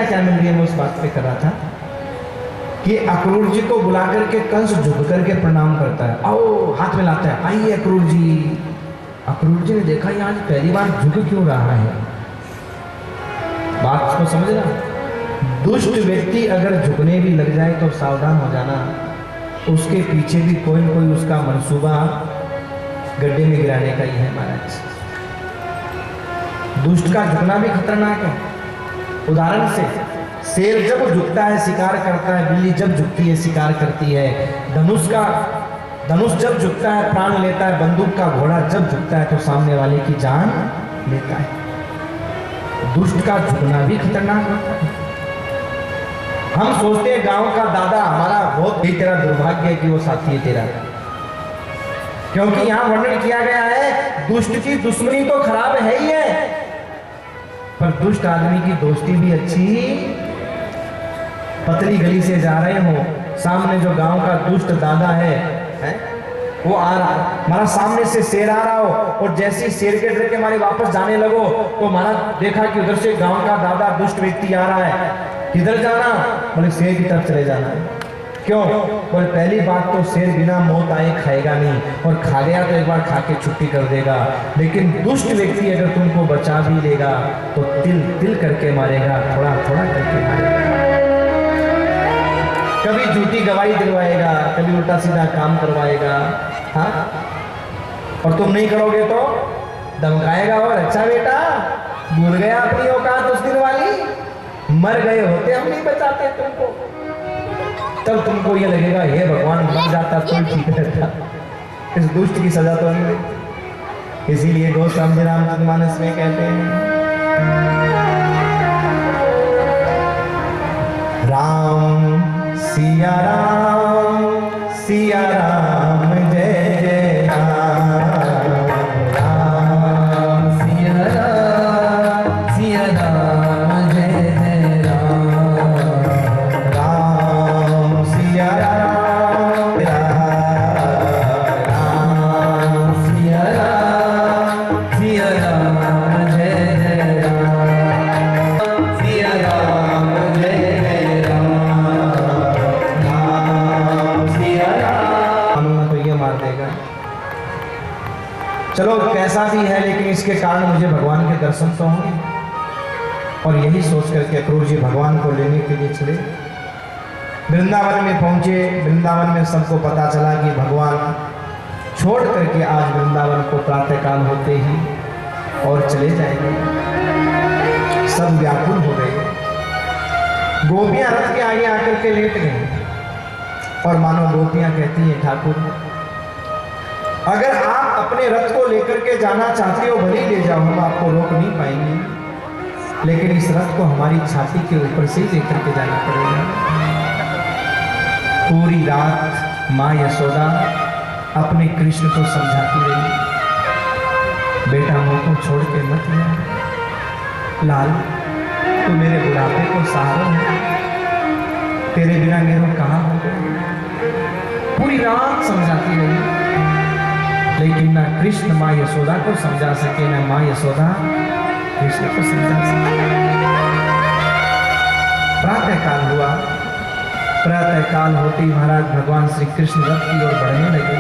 क्या मिल रही है, मैं उस बात पे कर रहा था कि अक्रूर जी को बुला करके कंस झुक करके प्रणाम करता है, आओ हाथ में लाता है, आइए अक्रूर जी। अक्रूर जी ने देखा ये आज पहली बार झुक क्यों रहा है, बात को समझना। दुष्ट व्यक्ति अगर झुकने भी लग जाए तो सावधान हो जाना, उसके पीछे भी कोई न कोई उसका मंसूबा गड्ढे में गिराने का ही है महाराज। दुष्ट का झुकना भी खतरनाक है। उदाहरण से, शेर जब झुकता है शिकार करता है, बिल्ली जब झुकती है शिकार करती है, धनुष जब झुकता है प्राण लेता है, बंदूक का घोड़ा जब झुकता है तो सामने वाले की जान लेता है। दुष्ट का झुकना भी खतरनाक होता है। हम सोचते हैं गांव का दादा हमारा बहुत ही, तेरा दुर्भाग्य है कि वो साथी है तेरा, क्योंकि यहां वर्णन किया गया है दुष्ट की दुश्मनी तो खराब है ही है, पर दुष्ट आदमी की दोस्ती भी अच्छी। पतली गली से जा रहे हो, सामने जो गांव का दुष्ट दादा है वो आ रहा, हमारा सामने से शेर आ रहा हो, और जैसे ही शेर के डर के हमारे वापस जाने लगो तो हमारा देखा कि उधर से गांव का दादा दुष्ट व्यक्ति आ रहा है, किधर जाना, बोले शेर की तरफ चले जाना है। क्यों? बोले पहली बात तो शेर बिना मौत आए खाएगा नहीं, और खा गया तो एक बार खा के छुट्टी कर देगा, लेकिन दुष्ट व्यक्ति अगर तुमको बचा भी लेगा तो तिल तिल करके मारेगा, थोड़ा थोड़ा करके मारेगा। कभी झूठी गवाही दिलवाएगा, कभी उल्टा सीधा काम करवाएगा, हाँ, और तुम नहीं करोगे तो धमकाएगा, और अच्छा बेटा भूल गया अपनी औकात उस दिन वाली, मर गए होते हम नहीं बचाते तुमको, तब तुमको ये लगेगा हे भगवान मर जाता तो ठीक रहता, इस दुष्ट की सजा तो नहीं देती। इसीलिए गोस्वामी जी रामचरितमानस में कहते हैं, राम सिया राम जय जय राम, राम सिया राम जय जय राम, राम सिया राम, राम सिया राम जय जय राम, सिया राम जय जय राम, तो ये मार देगा। चलो कैसा भी है, लेकिन इसके कारण मुझे भगवान के दर्शन तो होंगे, और यही सोच करके अक्रूर जी भगवान को लेने के लिए चले। वृंदावन में पहुंचे। वृंदावन में सबको पता चला कि भगवान छोड़ करके आज वृंदावन को प्रातःकाल होते ही और चले जाएंगे। सब व्याकुल हो गए। गोपियां रथ के आगे आकर के लेट गई, और मानो गोपियां कहती हैं ठाकुर अगर आप अपने रथ को लेकर के जाना चाहते हो भले ले जाओ, हम आपको रोक नहीं पाएंगे, लेकिन इस रथ को हमारी छाती के ऊपर से लेकर के जाना पड़ेगा। पूरी रात माँ यशोदा अपने कृष्ण को समझाती रही, बेटा मुझको छोड़ के मत जा, लाल तू मेरे बुढ़ापे को सहारा है, तेरे बिना मेरा कहाँ होगा। पूरी रात समझाती रही, लेकिन ना कृष्ण माँ यशोदा को समझा सके, ना माँ यशोदा कृष्ण को समझा सके। प्रातःकाल हुआ। प्रातःकाल होते ही महाराज भगवान श्री कृष्ण रथ की ओर बढ़ने लगे।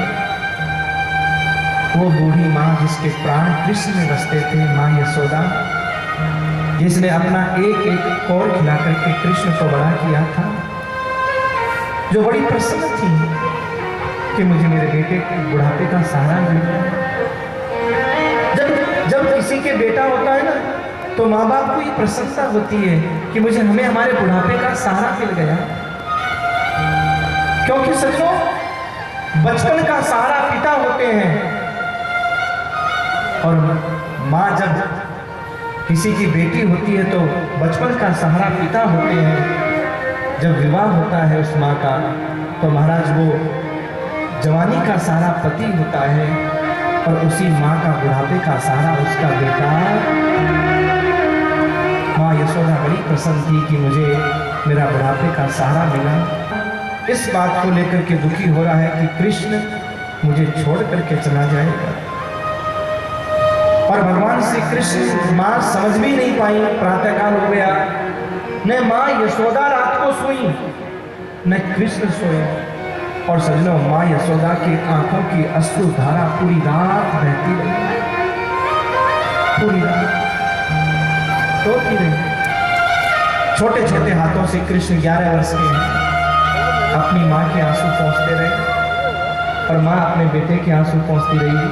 वो बूढ़ी माँ जिसके प्राण कृष्ण में बसते थे, माँ यशोदा, जिसने अपना एक एक कौर खिला करके कृष्ण को बड़ा किया था, जो बड़ी प्रसन्न थी कि मुझे मेरे बेटे के बुढ़ापे का सहारा मिल गया। जब किसी के बेटा होता है ना, तो माँ बाप को ये प्रसन्नता होती है कि मुझे हमें हमारे बुढ़ापे का सहारा मिल गया। क्योंकि सचो बचपन का सहारा पिता होते हैं, और माँ जब किसी की बेटी होती है तो बचपन का सहारा पिता होते हैं। जब विवाह होता है उस माँ का, तो महाराज वो जवानी का सहारा पति होता है, और उसी माँ का बुढ़ापे का सहारा उसका बेटा। माँ यशोदा बड़ी प्रसन्न थी कि मुझे मेरा बुढ़ापे का सहारा मिला। इस बात को लेकर के दुखी हो रहा है कि कृष्ण मुझे छोड़ करके चला जाएगा, और भगवान श्री कृष्ण माँ समझ भी नहीं पाई। प्रातःकाल हो गया, न माँ यशोदा रात को सोई, न कृष्ण सोए। और सजनों, माँ यशोदा की आंखों की अश्रु धारा पूरी रात बहती रही, पूरी रात रोती रही। छोटे छोटे हाथों से कृष्ण 11 वर्ष के हैं, अपनी माँ के आंसू पोंछते रहे और माँ अपने बेटे के आंसू पोंछती रही।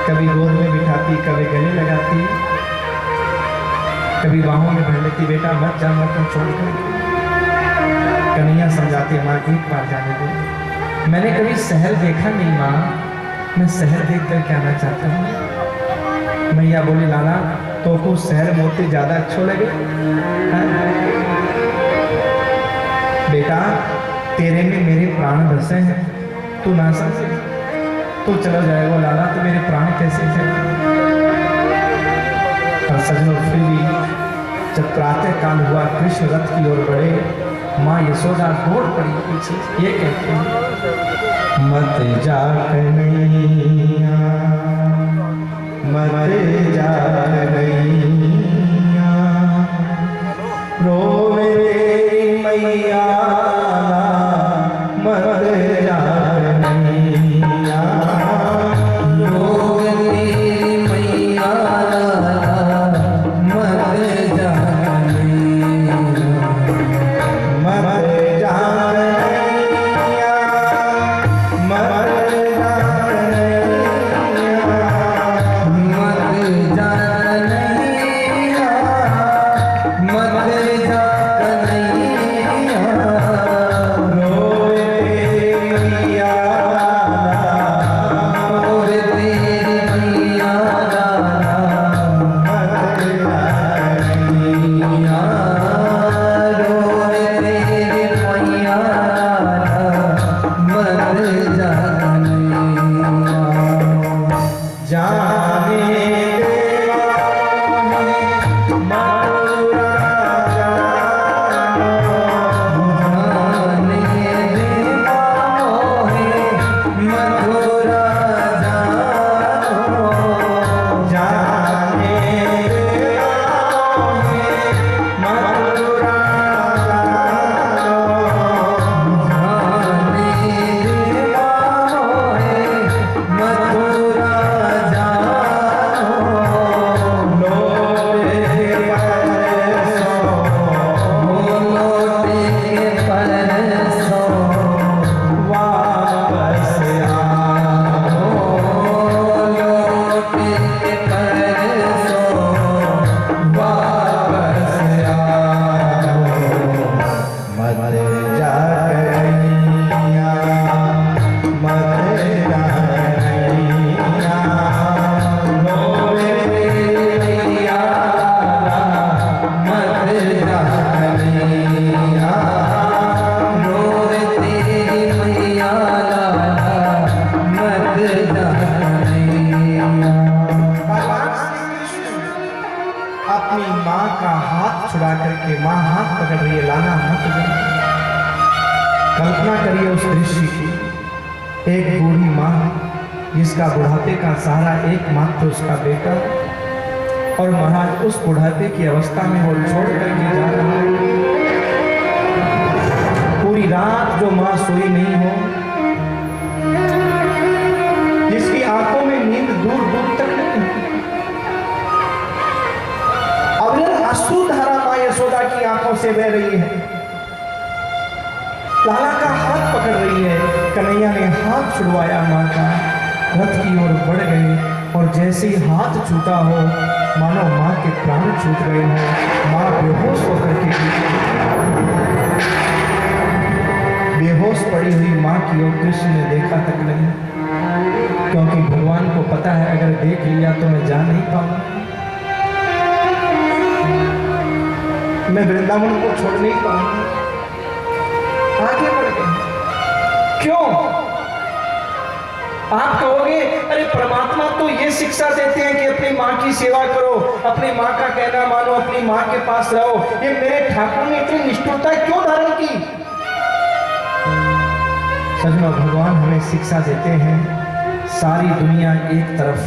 कभी गोद में बिठाती, कभी गले लगाती, कभी बाहों में भर लेती, बेटा मत जा, मत छोड़ कर। कन्हैया समझाती, माँ एक बार जाने दे। मैंने कभी शहर देखा नहीं माँ, मैं शहर देख कर क्या आना चाहता हूँ। मैया बोली, लाला तो को शहर मोती ज्यादा अच्छो लगे? बेटा तेरे में मेरे प्राण बसे हैं, तू ना समझे तो चला जाएगा लाला, तो मेरे प्राण कैसे थे? और सजनों, फिर भी जब प्रातः काल हुआ, कृष्ण रथ की ओर बढ़े, माँ यशोदा दौड़ पड़ी पीछे। ये कहते हैं, मत जा कन्हैया, मत जा कन्हैया, रोवे मैया, मत जा कन्हैया, रोवे मैया, मत जा कन्हैया, मत जा कन्हैया, मत जा छुड़ा करके माँ हाथ पकड़ रही है, लाना मत जा। कल्पना करिए उस दृश्य की, एक बूढ़ी माँ जिसका बुढ़ापे का सहारा एकमात्र उसका बेटा, और महाराज उस बुढ़ापे की अवस्था में वो छोड़ करके जा रहा है। पूरी रात जो माँ सोई नहीं हो, जिसकी आंखों में नींद दूर दूर तक नहीं, अश्रुधारा माँ यशोदा की आंखों से बह रही है। लाला का हाथ पकड़ रही है। कन्हैया ने हाथ छुड़वाया माँ का, रथ की ओर बढ़ गए और जैसे ही हाथ छूटा हो, मानो माँ के प्राण छूट गए हो। माँ बेहोश होकर के बेहोश पड़ी हुई माँ की ओर कृष्ण ने देखा तक नहीं, क्योंकि भगवान को पता है अगर देख लिया तो मैं जा नहीं पाऊंगा, मैं वृंदावन को छोड़ नहीं पाऊंगा। आगे बढ़ गए। क्यों? आप कहोगे अरे परमात्मा तो ये शिक्षा देते हैं कि अपनी माँ की सेवा करो, अपनी माँ का कहना मानो, अपनी माँ के पास रहो। ये मेरे ठाकुर ने इतनी निष्ठुरता क्यों धारण की? सजनों, भगवान हमें शिक्षा देते हैं, सारी दुनिया एक तरफ,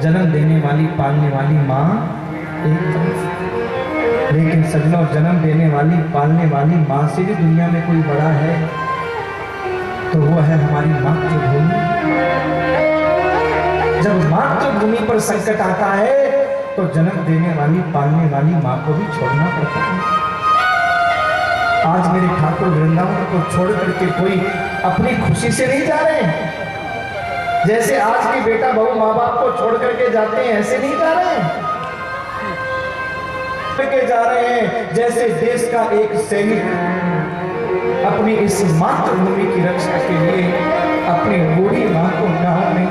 जन्म देने वाली पालने वाली माँ एक तरफ। लेकिन सजनों, जन्म देने वाली, पालने वाली माँ से भी दुनिया में कोई बड़ा है तो वो है हमारी मातृभूमि। जब मातृभूमि पर संकट आता है तो जन्म देने वाली, पालने वाली माँ को भी छोड़ना पड़ता है। आज मेरे ठाकुर वृंदावन को छोड़ करके कोई अपनी खुशी से नहीं जा रहे हैं। जैसे आज के बेटा बहू माँ बाप को छोड़ करके जाते हैं, ऐसे नहीं जा रहे हैं। के जा रहे हैं जैसे देश का एक सैनिक अपनी इस मातृभूमि की रक्षा के लिए अपनी बूढ़ी माँ को गांव में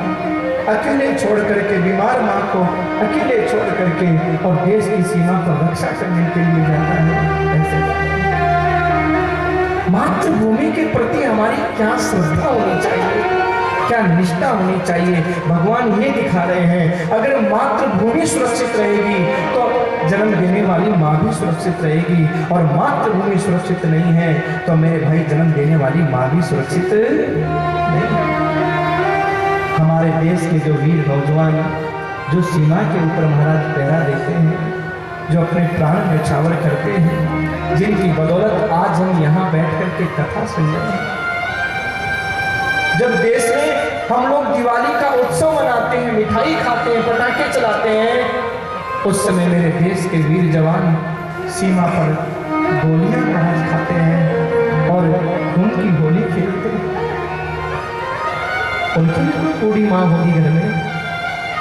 अकेले छोड़ करके, बीमार माँ को अकेले छोड़ करके और देश की सीमा पर रक्षा करने के लिए जाता है। ऐसे मातृभूमि के प्रति हमारी क्या श्रद्धा होनी चाहिए, क्या निष्ठा होनी चाहिए। भगवान ये दिखा रहे हैं, अगर मातृभूमि सुरक्षित रहेगी तो जन्म देने वाली माँ भी सुरक्षित रहेगी, और मातृभूमि सुरक्षित नहीं है तो मेरे भाई जन्म देने वाली माँ भी सुरक्षित नहीं। हमारे देश के जो वीर नौजवान जो सीमा के ऊपर महाराज पहरा देते हैं, जो अपने प्राण न्यौछावर करते हैं, जिनकी बदौलत आज हम यहाँ बैठ करके कथा सुन रहे हैं। जब देश में हम लोग दिवाली का उत्सव मनाते हैं, मिठाई खाते हैं, पटाखे चलाते हैं, उस समय मेरे देश के वीर जवान सीमा पर गोलियां महाराज खाते हैं और खून की होली खेलते हैं। उनकी भी कोई बूढ़ी माँ होगी घर में,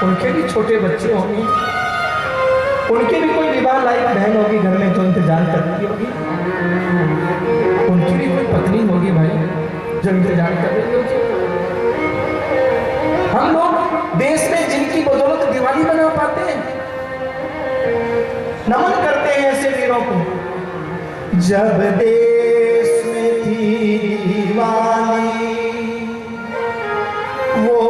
उनके भी छोटे बच्चे होंगे, उनकी भी कोई विवाह लायक बहन होगी घर में जो इंतजार करती होगी, उनकी भी कोई पत्नी होगी भाई जो इंतजार कर रही होगी। हम लोग देश में जिनकी बदौलत दिवाली मना पाते हैं, नमन करते हैं ऐसे वीरों को। जब देश में थी दिवाली वो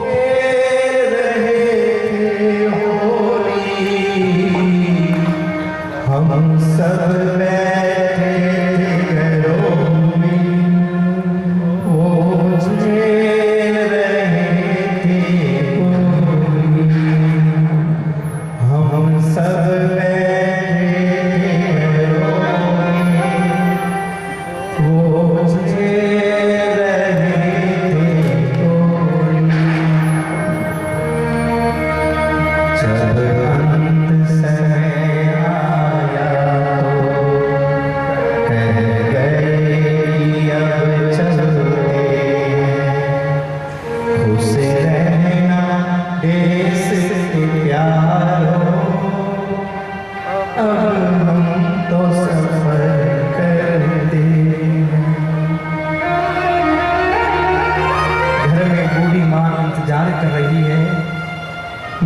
खेल रहे थे होली, हम सब बैठे घरों में वो खेल रहे थे होली, हम सब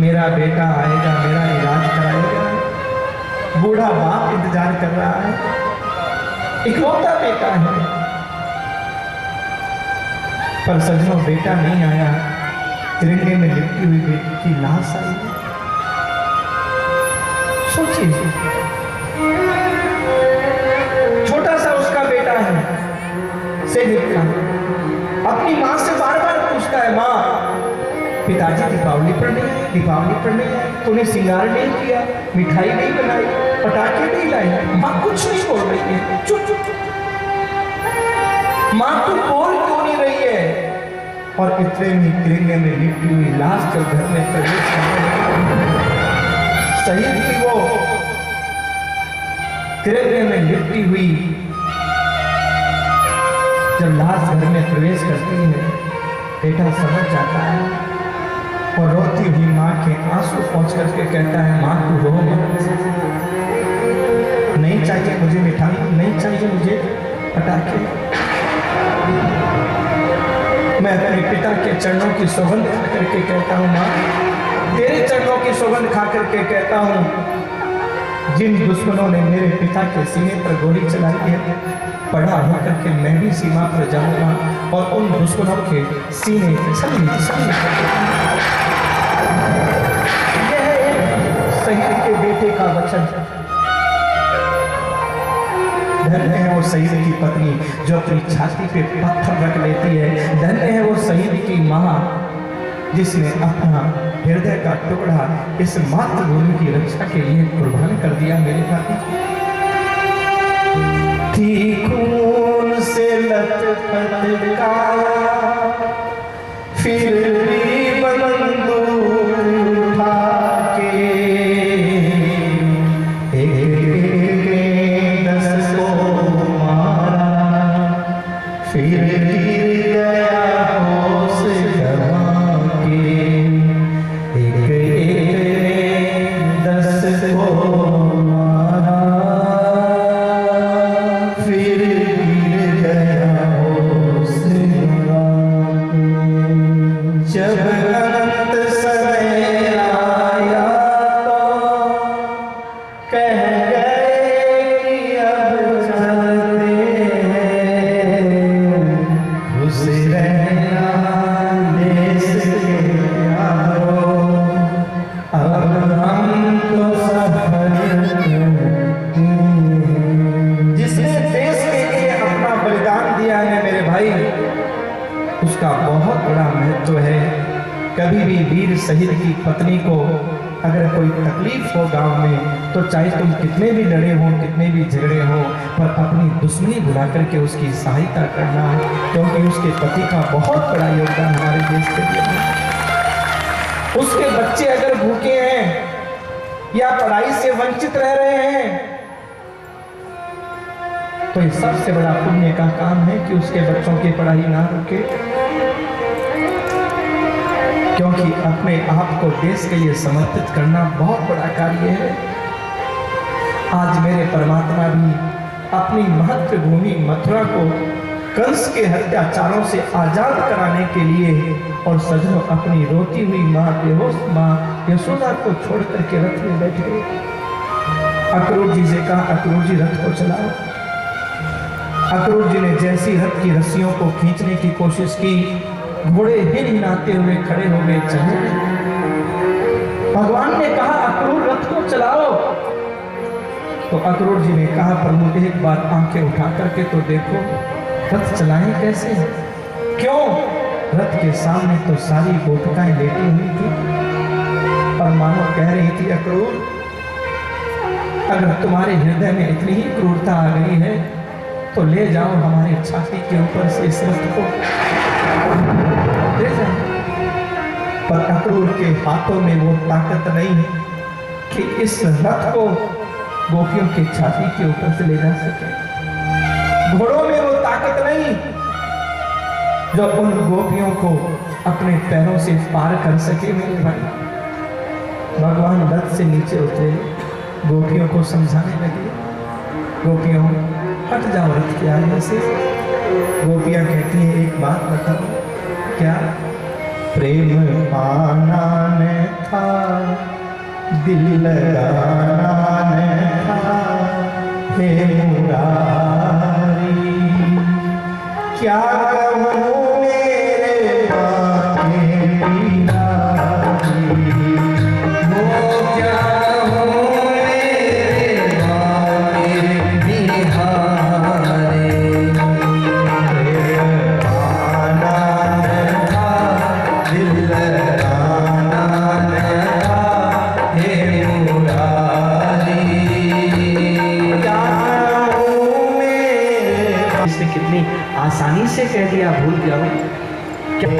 मेरा बेटा आएगा, मेरा इलाज कराएगा। बूढ़ा बाप इंतजार कर रहा है, इकलौता बेटा है, पर सजनों बेटा नहीं आया। तिरंगे में लिपटी हुई बेटी की लाश आई। सोचिए, छोटा सा उसका बेटा है, सैनिक का, अपनी माँ से बार बार पूछता है, माँ पिताजी दीपावली पर नहीं आए, दीपावली पर नहीं आए, तूने श्रृंगार नहीं किया, मिठाई नहीं बनाई, पटाखे नहीं लाए। माँ कुछ नहीं बोल रही है, चुप चुप। माँ तू बोल क्यों नहीं रही है? और इतने में तिरंगे में लिपटी हुई लाश जब घर में प्रवेश शहीद थी, वो तिरंगे में लिपटी हुई जब लाश घर में प्रवेश करती है, बेटा समझ जाता है और रोती हुई माँ के आंसू पहुंच करके कहता है, माँ तू रो मत, नहीं चाहिए मुझे मिठाई, नहीं चाहिए मुझे पटाखे, मैं अपने पिता के चरणों की सौगंध खा करके कहता हूँ, माँ तेरे चरणों की सौगंध खा करके कहता हूँ, जिन दुश्मनों ने मेरे पिता के सीने पर गोली चलाई है, बड़ा होकर के मैं भी सीमा पर जाऊंगा और उन दुश्मनों के सीने शहीद के बेटे का वचन। धन्य है वो शहीद की पत्नी जो अपनी छाती पे पत्थर रख लेती है। धन्य है वो शहीद की माँ जिसने अपना हृदय का टुकड़ा इस मातृभूमि की रक्षा के लिए कुर्बान कर दिया मेरे भाई। थी खून से लथपथ काया, फिर भी बंदूक उठा के एक दस को मारा, फिर गिर गया होश गंवा के एक दस को मारा, फिर गिर गया होश गंवा के। जब अंत समय आया तो कह गए कि अब चलते हैं, खुश रहना देश के प्यारों, अब हम तो सफर करते हैं। जिसने देश के लिए अपना बलिदान दिया है मेरे भाई, उसका बहुत बड़ा महत्व है। कभी भी वीर शहीद की पत्नी को अगर कोई तकलीफ हो गांव में, तो चाहे तुम कितने भी लड़े हो, कितने भी झगड़े हो, पर अपनी दुश्मनी भुला करके उसकी सहायता करना, क्योंकि उसके पति का बहुत बड़ा योगदान हमारे देश के लिए है। उसके बच्चे अगर भूखे हैं या पढ़ाई से वंचित रह रहे हैं, तो ये सबसे बड़ा पुण्य का काम है कि उसके बच्चों की पढ़ाई ना रुके, क्योंकि अपने आप को देश के लिए समर्पित करना बहुत बड़ा कार्य है। आज मेरे परमात्मा भी अपनी मातृभूमि मथुरा को कंस के हत्याचारों से आजाद कराने के लिए और सजनों अपनी रोती हुई माँ बेहोश माँ यशोदा को छोड़ करके रथ में बैठ गए। अक्रूर जी से कहा, अक्रूर जी रथ को चलाओ। अक्रूर जी ने जैसी रथ की रस्सियों को खींचने की कोशिश की, घोड़े हिनहिनाते हुए खड़े हो गए, चले। भगवान ने कहा, अक्रूर रथ को चलाओ। तो अक्रूर जी ने कहा, प्रभु एक बार आंखें उठा करके तो देखो, रथ चलाएं कैसे? क्यों? रथ के सामने तो सारी गोपिकाएं लेटी हुई थी और मानो कह रही थी, अक्रूर अगर तुम्हारे हृदय में इतनी ही क्रूरता आ गई है तो ले जाओ हमारी छाती के ऊपर से इस रथ को ले जाओ। पर अक्रूर के हाथों में वो ताकत नहीं कि इस रथ को गोपियों की छाती के ऊपर से ले जा सके। घोड़ों में वो ताकत नहीं जो उन गोपियों को अपने पैरों से पार कर सके। मेरे भाई, भगवान रथ से नीचे उतरे, गोपियों को समझाने लगे, गोपियों हट जाओ रथ के आगे से। गोपियां कहती हैं, एक बात बताओ, क्या? प्रेम पाना न था, दिल लगाना न था, हे मुरारी क्या कहूँ मेरे बाके बिहारी, वो क्या कहूँ मेरे बाके बिहारी। कितनी आसानी से कह दिया, भूल जाओ क्या?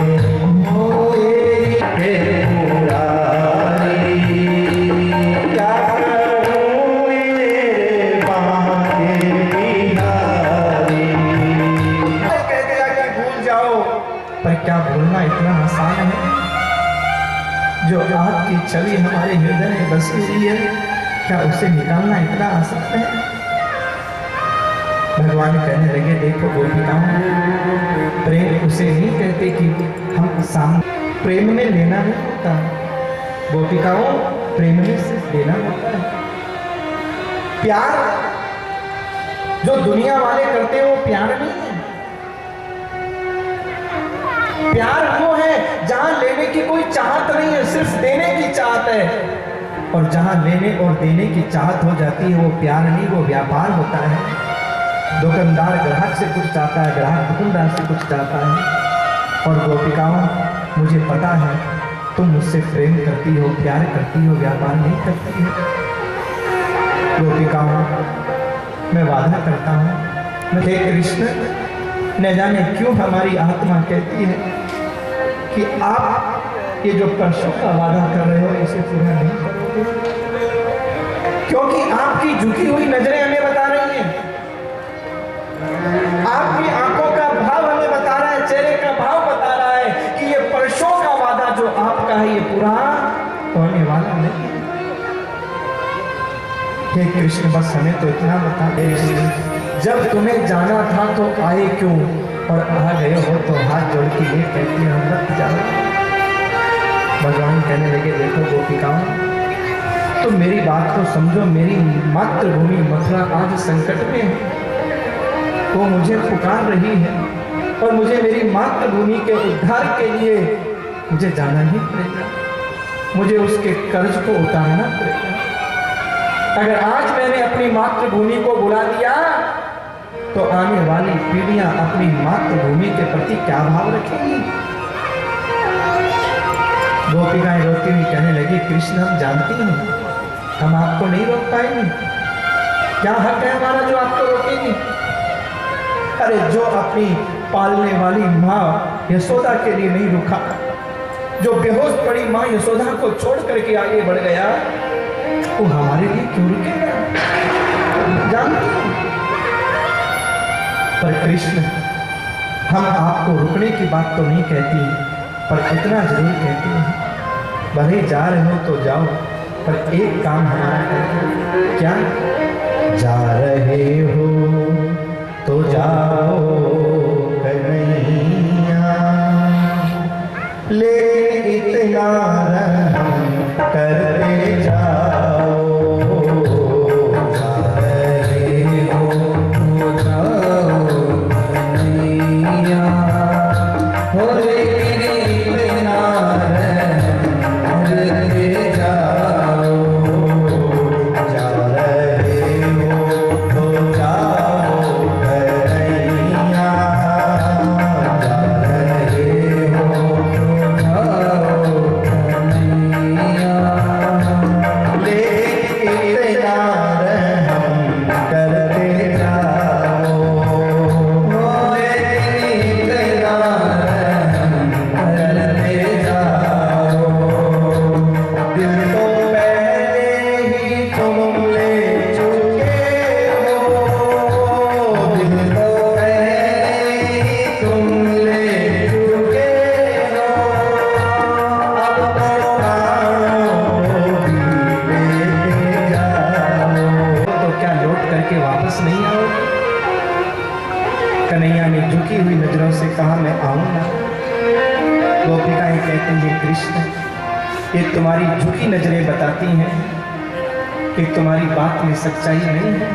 पर क्या भूलना इतना आसान है? जो आग की छवि हमारे हृदय में बसी हुई है, क्या उसे निकालना इतना आसान है? भगवान कहने लगे, देखो गोपिकाओं, प्रेम उसे नहीं कहते कि हम सामने, प्रेम में लेना नहीं होता। गोपिकाओं, प्रेम में सिर्फ देना होता है। प्यार जो दुनिया वाले करते हैं वो प्यार नहीं है। प्यार वो है जहां लेने की कोई चाहत नहीं है, सिर्फ देने की चाहत है। और जहां लेने और देने की चाहत हो जाती है वो प्यार नहीं, वो व्यापार होता है। दुकानदार ग्राहक से कुछ चाहता है, ग्राहक दुकानदार से कुछ चाहता है। और गोपिकाओं, मुझे पता है तुम मुझसे प्रेम करती हो, प्यार करती हो, व्यापार नहीं करती हो। गोपिकाओं, मैं वादा करता हूँ, हे कृष्ण, न जाने क्यों हमारी आत्मा कहती है कि आप ये जो परसों का वादा कर रहे हो इसे पूरा नहीं करोगे, क्योंकि आपकी झुकी हुई नजरें हमें बता रही हैं, आपकी आंखों का भाव हमें बता रहा है, चेहरे का भाव बता रहा है कि ये परसों का वादा जो आपका है ये पूरा होने वाला नहीं है। हे कृष्ण, बस हमें तो इतना बता दे, जब तुम्हें जाना था तो आए क्यों, और आ गए हो तो हाथ जोड़ के ये कहती हो मत जाओ। भगवान कहने लगे, देखो गोपिकाओं, तो मेरी बात को समझो, मेरी मातृभूमि मथुरा आज संकट में है, वो मुझे पुकार रही है और मुझे मेरी मातृभूमि के उद्धार के लिए मुझे जाना ही पड़ेगा, मुझे उसके कर्ज को उतारना पड़ेगा। अगर आज मैंने अपनी मातृभूमि को बुला दिया तो आने वाली पीढ़ियां अपनी मातृभूमि के प्रति क्या भाव रखेंगी। गोपिकाएं रोती हुई कहने लगी, कृष्ण, हम जानती हैं हम आपको नहीं रोक पाएंगे, क्या हक है हमारा जो आपको रोकेंगे। अरे जो अपनी पालने वाली माँ यशोदा के लिए नहीं रुका, जो बेहोश पड़ी माँ यशोदा को छोड़ करके आगे बढ़ गया, वो हमारे लिए क्यों रुकेगा। जानते हैं, पर कृष्ण, हम आपको रुकने की बात तो नहीं कहती, पर इतना जरूर कहती हैं, भले जा रहे हो तो जाओ, पर एक काम हमारा करो। क्या? जा रहे हो तो जाओ कन्हैया, लेकिन इतना रहम करते जाओ। जा रहे हो तो जाओ कन्हैया, लेकिन इतना रहम करते जाओ। जा रहे हो तो जाओ कन्हैया, जा रहे हो तो जाओ कन्हैया, लेकिन इतना रहम करते जाओ। लेकिन इतना रहम करते जाओ। दिल तो पहले ही तुम ले चुके हो, दिल तो पहले ही तुम ले चुके हो, अब प्राणों भी लेते जाओ। तो क्या लौट करके वापस नहीं आओगे? कन्हैया ने झुकी हुई नजरों से कहा, मैं आऊंगा। गोपिकाएं कहती हैं, कृष्ण, ये तुम्हारी झुकी नजरें बताती हैं कि तुम्हारी बात में सच्चाई नहीं है।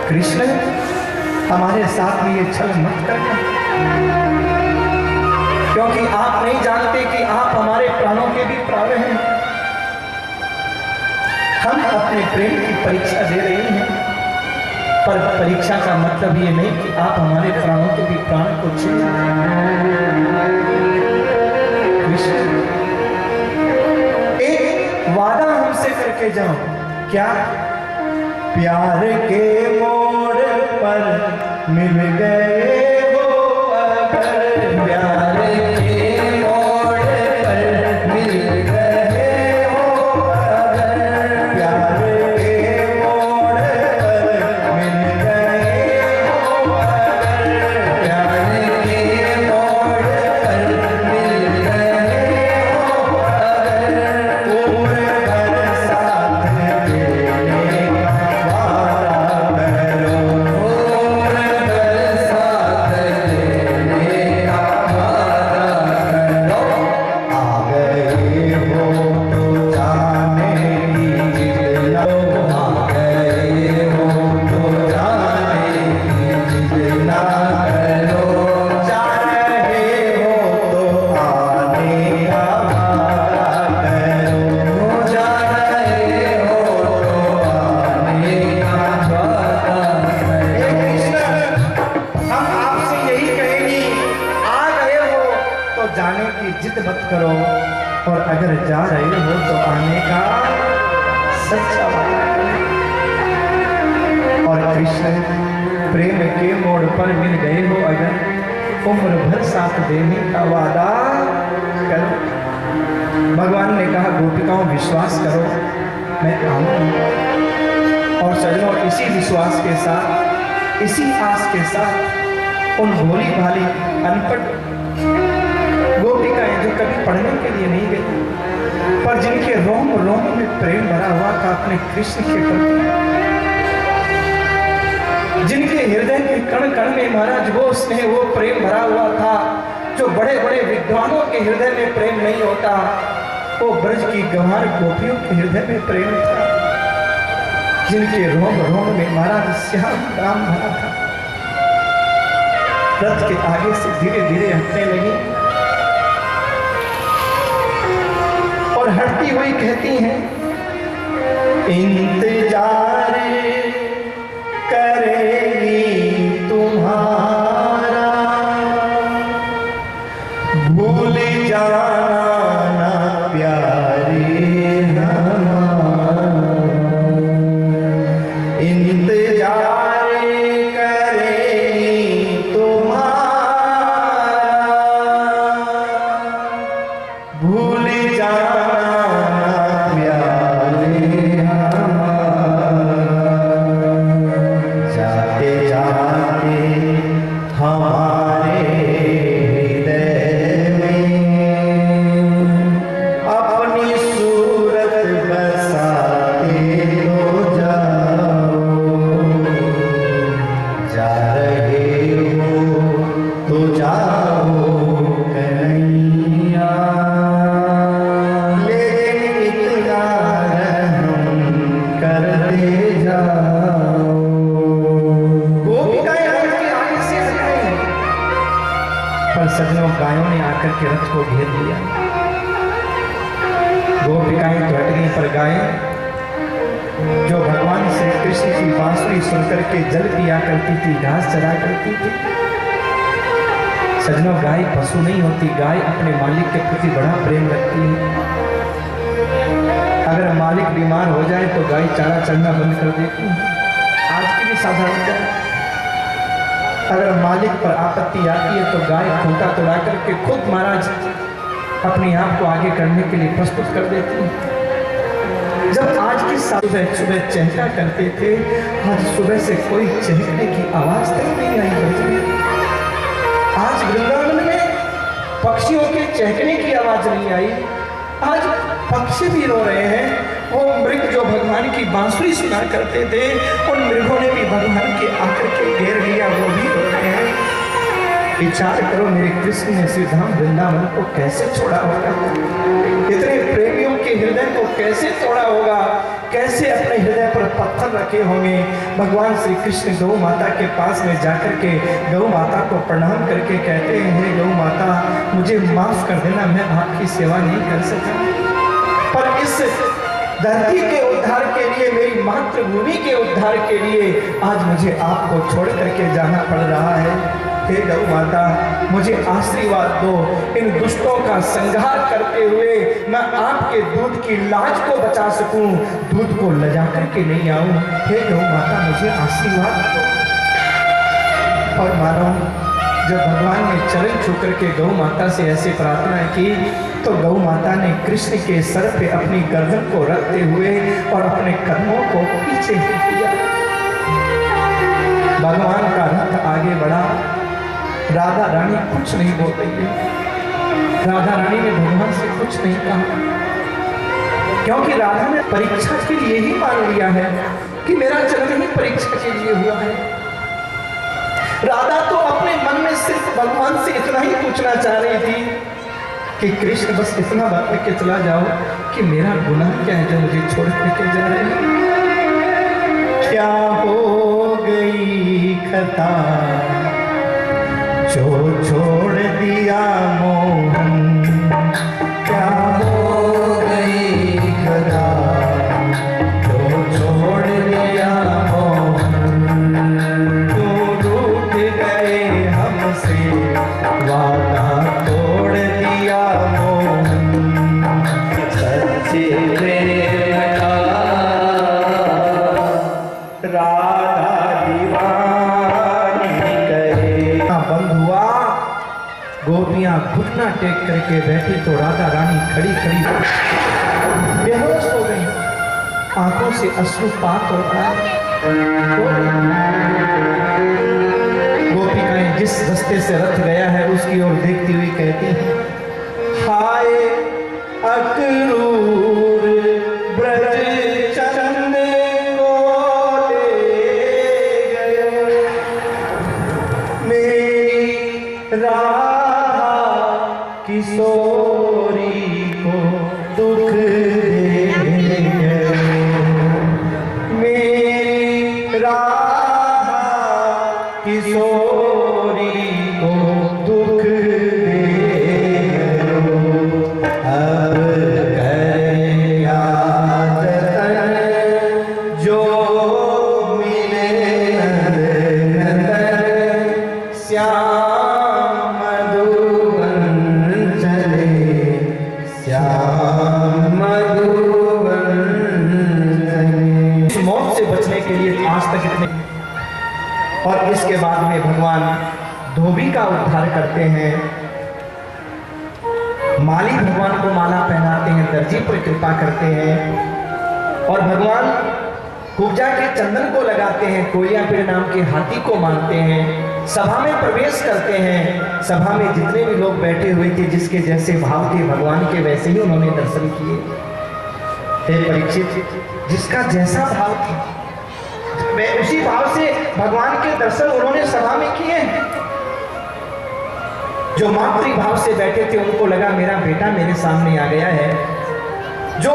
कृष्ण, हमारे साथ में ये छल मत करना, क्योंकि आप नहीं जानते कि आप हमारे प्राणों के भी प्राण हैं। हम अपने प्रेम की परीक्षा दे रहे हैं, पर परीक्षा का मतलब ये नहीं कि आप हमारे प्राणों के भी प्राण को छीन कृष्ण, एक वादा हमसे करके जाओ। क्या? प्यार के मोड़ पर मिल गए हो अगर, प्यार के मोड़ पर मिल गए हो अगर, प्यार के मोड़ पर मिल गए हो अगर, प्यार के मोड़ पर मिल गए हो अगर, उम्र भर साथ देने का वादा करो, उम्र भर साथ देने का जिद मत करो, और अगर जा रहे हो तो आने का सच्चा वादा करो। और कृष्ण प्रेम के मोड़ पर मिल गए हो अगर, उम्र भर साथ देने का वादा करो। भगवान ने कहा गोपिकाओं विश्वास करो मैं आऊंगा। और सजनों इसी विश्वास के साथ, इसी आस के साथ उन भोली भाली अनपढ़ गोपिकाएं जो कभी पढ़ने के लिए नहीं गई, पर जिनके रोम रोम में प्रेम भरा हुआ था अपने कृष्ण के प्रति, जिनके हृदय के कण कण में महाराज वो स्नेह, वो प्रेम भरा हुआ था जो बड़े बड़े विद्वानों के हृदय में प्रेम नहीं होता, वो ब्रज की गंवार गोपियों के हृदय में प्रेम था, जिनके रोम रोम में महाराज श्याम राम भरा था। रथ के आगे से धीरे धीरे हटने लगी और हटती हुई कहती हैं, इंतजार करेगी तुम्हारा, भूल जाना ना प्यारे हमारा। इंतजार करेगी तुम्हारा, भूल जाना ना प्यारे हमारा। जाते जाते हमारे हृदय में अपनी सूरत बसाते हो जाओ। जा रहे हो तो जाओ कन्हैया, लेकिन इतना रहम करते जाओ। गोपिकाएं रथ के आगे से हट गई, पर सजनों गायों ने आकर के रथ को घेर लिया। गोपिकाएं तो हट गई, पर गायें जो भगवान श्री कृष्ण की बांसुरी सुनकर के जल पिया करती थी, घास चरा करती थी। सजनों गाय पशु नहीं होती, गाय अपने मालिक के प्रति बड़ा प्रेम रखती है। अगर मालिक बीमार हो जाए तो गाय चारा चढ़ना बंद कर देती है। आज की भी साधारणता है, अगर मालिक पर आपत्ति आती है तो गाय खूंटा तोड़ा करके खुद महाराज अपने आप को आगे करने के लिए प्रस्तुत कर देती है। जब आज की सुबह सुबह चहका करते थे, आज सुबह से कोई चहकने की आवाज तक नहीं आई। आज वृंदावन में पक्षियों के चहकने की आवाज नहीं आई। आज पक्षी भी रो रहे हैं। वो मृग जो भगवान की बांसुरी सुना करते थे, उन मृगों ने भी भगवान के आकर के घेर लिया, वो भी रो रहे हैं। विचार करो मेरे कृष्ण ने श्री धाम वृंदावन को कैसे छोड़ा होगा, इतने प्रेमियों के हृदय को कैसे तोड़ा होगा, कैसे अपने हृदय पर पत्थर रखे होंगे। भगवान श्री कृष्ण गौ माता के पास में जाकर के गौ माता को प्रणाम करके कहते हैं, हे गौ माता मुझे माफ कर देना, मैं आपकी सेवा नहीं कर सका, पर इस धरती के उद्धार के लिए, मेरी मातृभूमि के उद्धार के लिए आज मुझे आपको छोड़ करके जाना पड़ रहा है। हे गौ माता मुझे आशीर्वाद दो, इन दुष्टों का संहार करते हुए मैं आपके दूध की लाज को बचा सकूं, दूध को लजा करके नहीं आऊं। हे गौ माता मुझे आशीर्वाद दो। और मानो जब भगवान ने चरण छू करके गौ माता से ऐसी प्रार्थना की, तो गौ माता ने कृष्ण के सर पे अपनी गर्दन को रखते हुए और अपने कदमों को पीछे किया। भगवान का रथ आगे बढ़ा। राधा रानी कुछ नहीं बोल रही है। राधा रानी ने भगवान से कुछ नहीं कहा, क्योंकि राधा ने परीक्षा के लिए ही मान लिया है कि मेरा जन्म ही परीक्षा के लिए हुआ है। राधा तो अपने मन में सिर्फ भगवान से इतना ही पूछना चाह रही थी कि कृष्ण बस इतना बात के चला जाओ कि मेरा गुनाह क्या है जो मुझे छोड़ करके जा रहे हैं। क्या हो गई खता जो छोड़ दिया मोहन, क्या हो गई खता जो छोड़ दिया मोहन, क्यों रूठ गए हमसे वादा तोड़ दिया मोहन। घुटना टेक करके बैठी तो राधा रानी खड़ी खड़ी बेहोश हो गई, आंखों से अश्रुपात हो रहा है। गोपिकाएं जिस रास्ते से रथ गया है उसकी ओर देखती हुई कहती हैं, हाय अक्रूर ब्रज चंद को ले गए, मेरी राधा किशोरी को दुख दे गए, मेरी राधा किशोरी को दुख दे गए। अब करेगा जतन जो मिले नंदन, श्याम मधुवन चले, श्याम मधुवन चले। इस मौत से बचने के लिए आज तक इतने, और इसके बाद में भगवान धोबी का उद्धार करते हैं, माली भगवान को माला पहनाते हैं, दर्जी पर कृपा करते हैं, और भगवान कुब्जा के चंदन को लगाते हैं, कोयलियापीड़ नाम के हाथी को मारते हैं, सभा में प्रवेश करते हैं। सभा में जितने भी लोग बैठे हुए थे, जिसके जैसे भाव थे भगवान के वैसे ही उन्होंने दर्शन किए। हे परीक्षित, जिसका जैसा भाव था वे उसी भाव से भगवान के दर्शन उन्होंने सभा में किए। जो मातृ भाव से बैठे थे उनको लगा मेरा बेटा मेरे सामने आ गया है, जो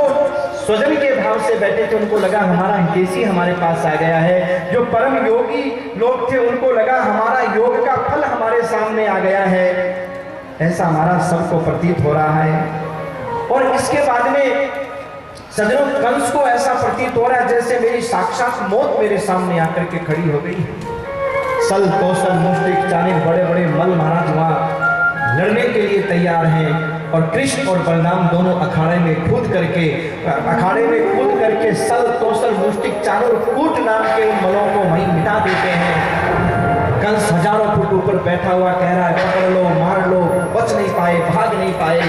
स्वजन के भाव से बैठे थे उनको लगा हमारा हितैषी हमारे पास आ गया है, जो परम योगी लोग थे उनको लगा हमारा योग का फल हमारे सामने आ गया है। ऐसा हमारा सबको प्रतीत हो रहा है। और इसके बाद में सजनों, कंस को ऐसा प्रतीत हो रहा है जैसे मेरी साक्षात मौत मेरे सामने आकर के खड़ी हो गई। सल कौशल मुष्टिक चाणक्य बड़े बड़े मल महाराज वहां लड़ने के लिए तैयार हैं, और कृष्ण और बलराम दोनों अखाड़े में कूद करके सल कौशल मुष्टिक चारों कूट नाम के उन मलों को वहीं मिटा देते हैं। कंस हजारों फुट ऊपर बैठा हुआ कह रहा है पकड़ लो, मार लो, बच नहीं पाए, भाग नहीं पाए।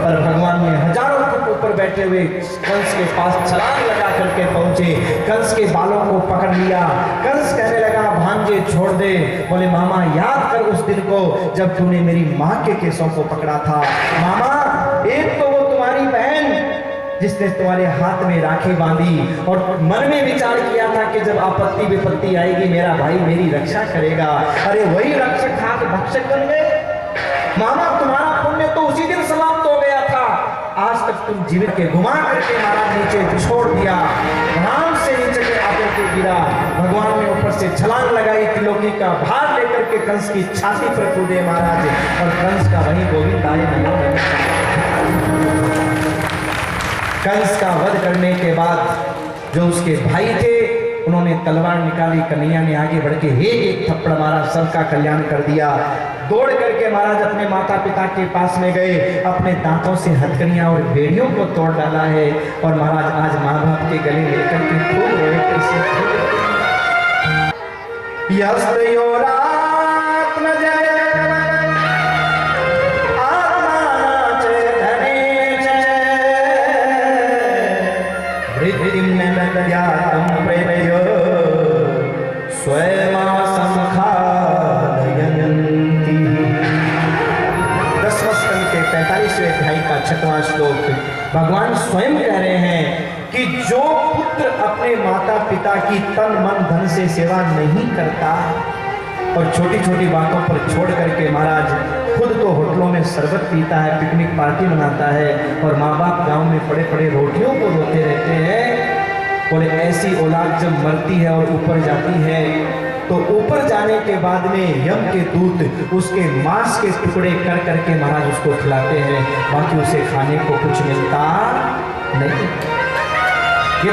पर भगवान ने हजारों फुट ऊपर बैठे हुए कंस के पास छलांग लगा करके पहुंचे, कंस के बालों को पकड़ लिया। कंस कहने लगा भांजे छोड़ दे। बोले मामा याद कर उस दिन को जब तूने मेरी माँ के केसों को पकड़ा था। मामा, एक तो वो तुम्हारी बहन जिसने तुम्हारे हाथ में राखी बांधी और मन में विचार किया था कि जब आपत्ति विपत्ति आएगी मेरा भाई मेरी रक्षा करेगा, अरे वही रक्षक हाथ भक्षक बन गए। मामा, तुम्हारा पुण्य तो उसी दिन समाप्त हो गया था। आज तक तुम जीवित के घुमा करके महाराज नीचे छोड़ दिया, राम से नीचे के आकर के गिरा। भगवान ने ऊपर से छलांग लगाई, त्रिलोकी का भार लेकर के कंस की छाती पर कूदे महाराज, और कंस का वही गोविंद आए। कंस का वध करने के बाद जो उसके भाई थे उन्होंने तलवार निकाली, कन्हैया ने आगे बढ़ के एक थप्पड़ मारा, सबका कल्याण कर दिया। दौड़ करके महाराज अपने माता पिता के पास में गए, अपने दांतों से हथकड़ियां और बेड़ियों को तोड़ डाला है, और महाराज आज माँ बाप के गले लेकर के खूब रोए। छठवां श्लोक भगवान स्वयं कह रहे हैं कि जो पुत्र अपने माता पिता की तन मन धन से सेवा नहीं करता और छोटी छोटी बातों पर छोड़ करके महाराज खुद तो होटलों में शरबत पीता है, पिकनिक पार्टी मनाता है, और माँ बाप गांव में पड़े पड़े रोटियों को रोते रहते हैं। बोले ऐसी औलाद जब मरती है और ऊपर जाती है तो ऊपर जाने के बाद में यम के दूत उसके मांस के टुकड़े कर करके महाराज उसको खिलाते हैं, बाकी उसे खाने को कुछ मिलता नहीं। ये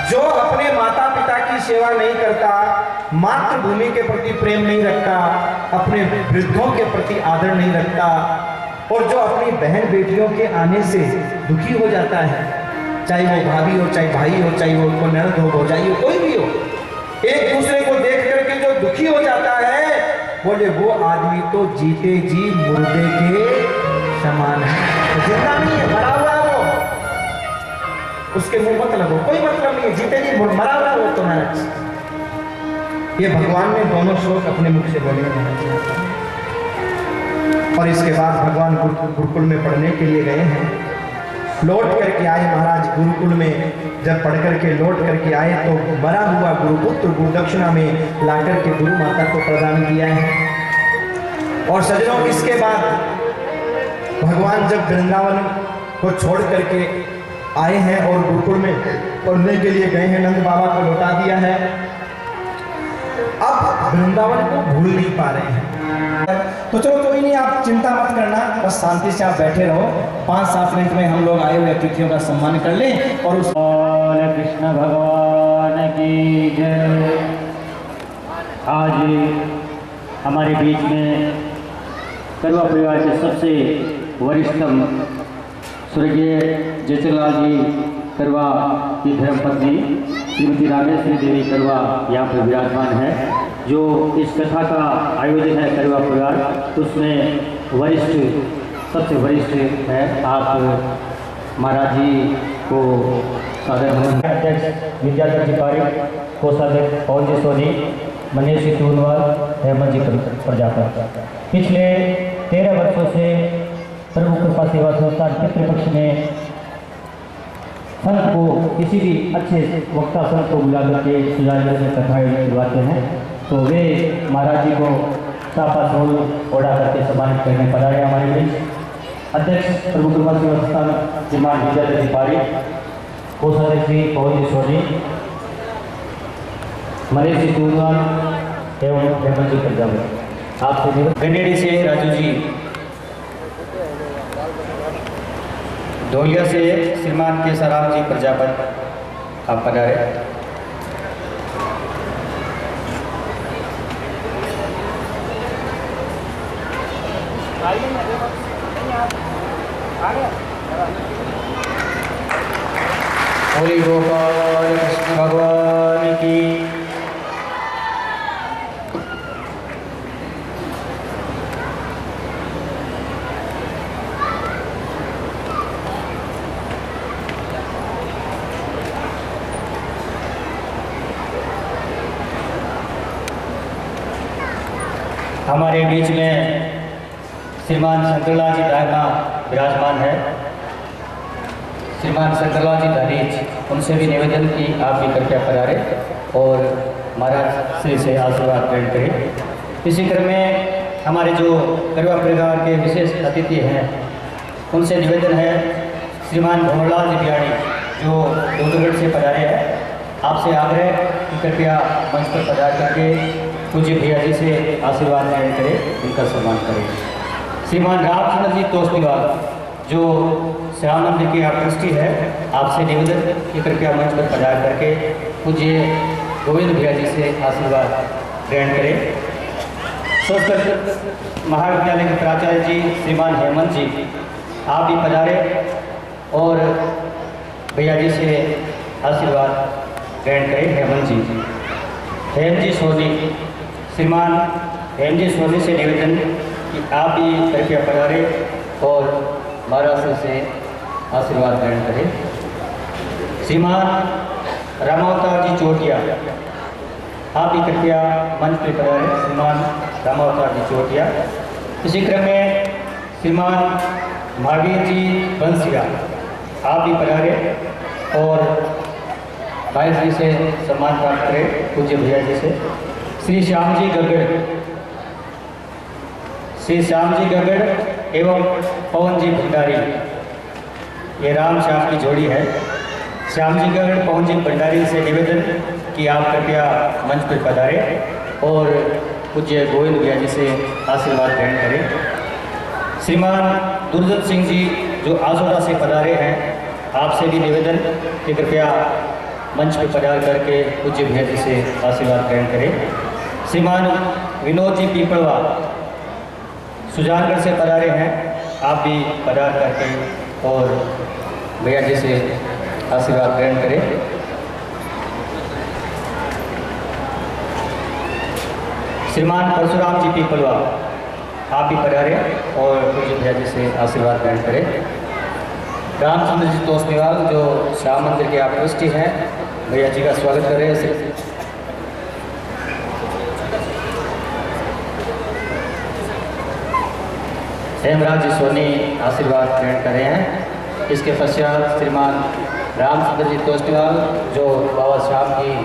जो अपने माता पिता की सेवा नहीं करता, मातृभूमि के प्रति प्रेम नहीं रखता, अपने वृद्धों के प्रति आदर नहीं रखता, और जो अपनी बहन बेटियों के आने से दुखी हो जाता है, चाहे वो भाभी हो, चाहे भाई हो, चाहे वो ननद हो, भौजाई हो, कोई भी हो, एक दूसरे को देख करके जो दुखी हो जाता है, बोले वो आदमी तो जीते जी मुर्दे के समान है। तो जिंदा नहीं है, मरा हुआ है वो, उसके मुंह मत लगो, कोई मतलब नहीं है। जीते जी मरा हुआ है वो तो महाराज। ये भगवान ने दोनों श्लोक अपने मुख से बोले हैं। और इसके बाद भगवान गुरुकुल में पढ़ने के लिए गए हैं। लौट करके आए महाराज गुरुकुल में। जब पढ़ करके लौट करके आए तो मरा हुआ गुरुपुत्र गुरुदक्षिणा में लाकर के गुरु माता को प्रदान किया है। और सज्जनों, इसके बाद भगवान जब वृंदावन को छोड़ करके आए हैं और गुरुकुल में पढ़ने के लिए गए हैं, नंद बाबा को लौटा दिया है। अब वृंदावन को भूल नहीं पा रहे हैं। तो चलो कोई नहीं, आप चिंता मत करना, बस शांति से आप बैठे रहो। 5-7 मिनट में हम लोग आए हुए अतिथियों का सम्मान कर लें। और उस कृष्ण भगवान की जय। आज हमारे बीच में करवा परिवार के सबसे वरिष्ठतम स्वर्गीय जयचंद्रलाल जी करवा की धर्मपत्नी श्रीमती रामेश्वरी देवी करवा यहाँ पर विराजमान है। जो इस कथा का आयोजन है करवा परिवार, उसमें वरिष्ठ सबसे वरिष्ठ है। आप महाराज जी को सादर नमन। अध्यक्ष विद्याधर जी पारिक, कोषाध्यक्ष पवन जी सोनी, मनीष जी टूनवाल, हेमंत जी प्रजापति। पिछले 13 वर्षों से प्रभु कृपा सेवा संस्थान पितृपक्ष में संत को, किसी भी अच्छे वक्ता संत को बुला करके सुजानगढ़ में कथाएं दिलवाते हैं। तो वे महाराज जी को साफा सोल ओढ़ा करके सम्मानित करने पधारे हमारे बीच। अध्यक्ष प्रभु कृपा सेवा संस्थान श्रीमान विद्याधर जी पारिक, कोषाध्यक्ष श्री पवन जी सोनी, मनीष जी टूनवाल एवं हेमंत जी प्रजापति। आपसे गंडेड़ी से राजू जी, धोलिया से श्रीमान केसाराम जी प्रजापति, आप पधारे। बोले गोपाल कृष्ण भगवान की। हमारे बीच में श्रीमान शंकरलाल जी दायमा विराजमान है। श्रीमान शंकरलाल जी दानीज, उनसे भी निवेदन कि आप भी कृपया पधारे और महाराज श्री से आशीर्वाद ग्रहण करें। इसी क्रम में हमारे जो करवा परिवार के विशेष अतिथि हैं, उनसे निवेदन है, श्रीमान भंवरलाल जी बिहारी जो दूधगढ़ से पधारे हैं, आपसे आग्रह कि कृपया मंच पर पधार करके पूज्य भैया जी से आशीर्वाद ग्रहण करें, उनका सम्मान करें। श्रीमान रामचंद्र जी तोसनीवाल जो श्याम मंदिर के आप ट्रस्टी है, आपसे निवेदन कि कृपया मंच पर पधार करके पूज्य गोविंद भैया जी से आशीर्वाद ग्रहण करें। संस्कृत महाविद्यालय के प्राचार्य जी श्रीमान हेमंत जी, आप भी पधारे और भैया जी से आशीर्वाद ग्रहण करें। हेमंत जी, हेम जी सोनी, श्रीमान हेम जी सोनी से निवेदन कि आप भी कृपया पधारे और महाराज से आशीर्वाद ग्रहण करें। श्रीमान रामावतार जी चोटिया, आप भी कृपया मंच पर पधारे। श्रीमान रामावतार जी चोटिया। इसी क्रम में श्रीमान महावीर जी बंसिया, आप भी पधारे और भाई जी से सम्मान प्राप्त करें, पूज्य भैया जी से। श्री श्याम जी गगड़, श्री श्याम जी गगड़ एवं पवन जी भंडारी, ये राम श्याम की जोड़ी है। श्याम जी गगड़ पवन जी भंडारी से निवेदन कि आप कृपया मंच पर पधारें और पूज्य गोविंद भैया जी से आशीर्वाद ग्रहण करें। श्रीमान दुर्जन सिंह जी जो आसोदा से पधारे हैं, आपसे भी निवेदन कि कृपया मंच पर पधार करके पूज्य भैया जी से आशीर्वाद ग्रहण करें। श्रीमान विनोद जी पीपलवा सुजानगढ़ से पधारे हैं, आप भी पधार करके और भैया जी से आशीर्वाद ग्रहण करें। श्रीमान परशुराम जी पीपलवा आप भी पधारे और पूज्य भैया जी से आशीर्वाद ग्रहण करें। रामचंद्र जी तोसनीवाल जो श्याम मंदिर के आप ट्रस्टी हैं, भैया जी का स्वागत कर रहे हैं। हेमराज जी सोनी आशीर्वाद ग्रहण कर रहे हैं। इसके पश्चात श्रीमान रामचंद्र जी तोसनीवाल जो बाबा श्याम की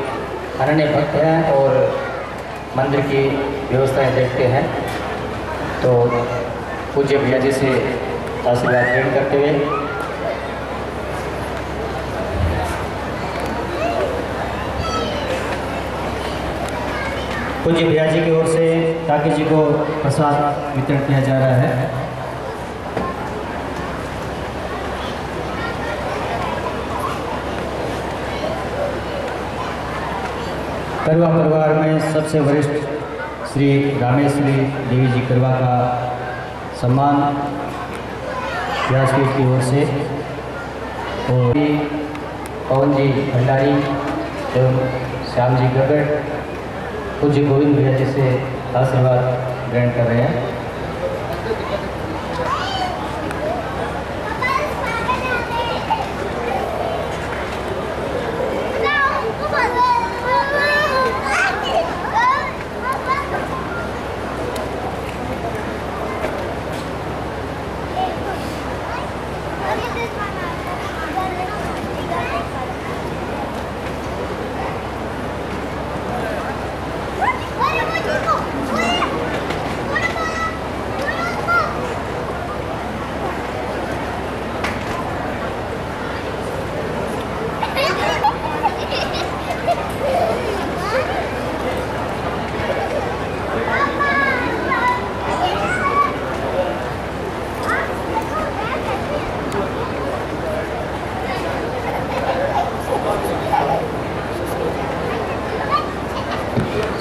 अनन्य भक्त हैं और मंदिर की व्यवस्थाएं देखते हैं, तो पूज्य भैया जी से आशीर्वाद ग्रहण करते हुए पूज्य भैया जी की ओर से काकी जी को प्रसाद वितरण किया जा रहा है। करवा परिवार में सबसे वरिष्ठ श्री रामेश्वरी देवी जी करवा का सम्मान व्यासपीठ की ओर से और पवन जी भंडारी एवं श्याम जी गगड़ पूज्य गोविंद भैया जी से आशीर्वाद ग्रहण कर रहे हैं।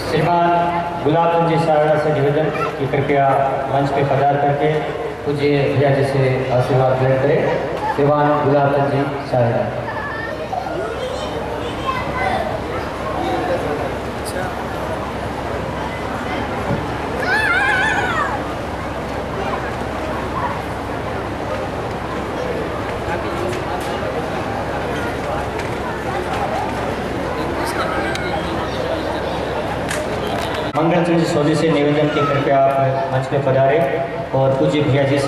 श्रीमान गुलाब जी सारड़ा से निवेदन कि कृपया मंच पे पधार करके पूज्य भैया जी से आशीर्वाद ग्रहण करें। श्रीमान गुलाब जी सारड़ा। मंगल चंद्र सोनी से निवेदन कि कृपया आप मंच पे पधारें और पूज्य भैया जी से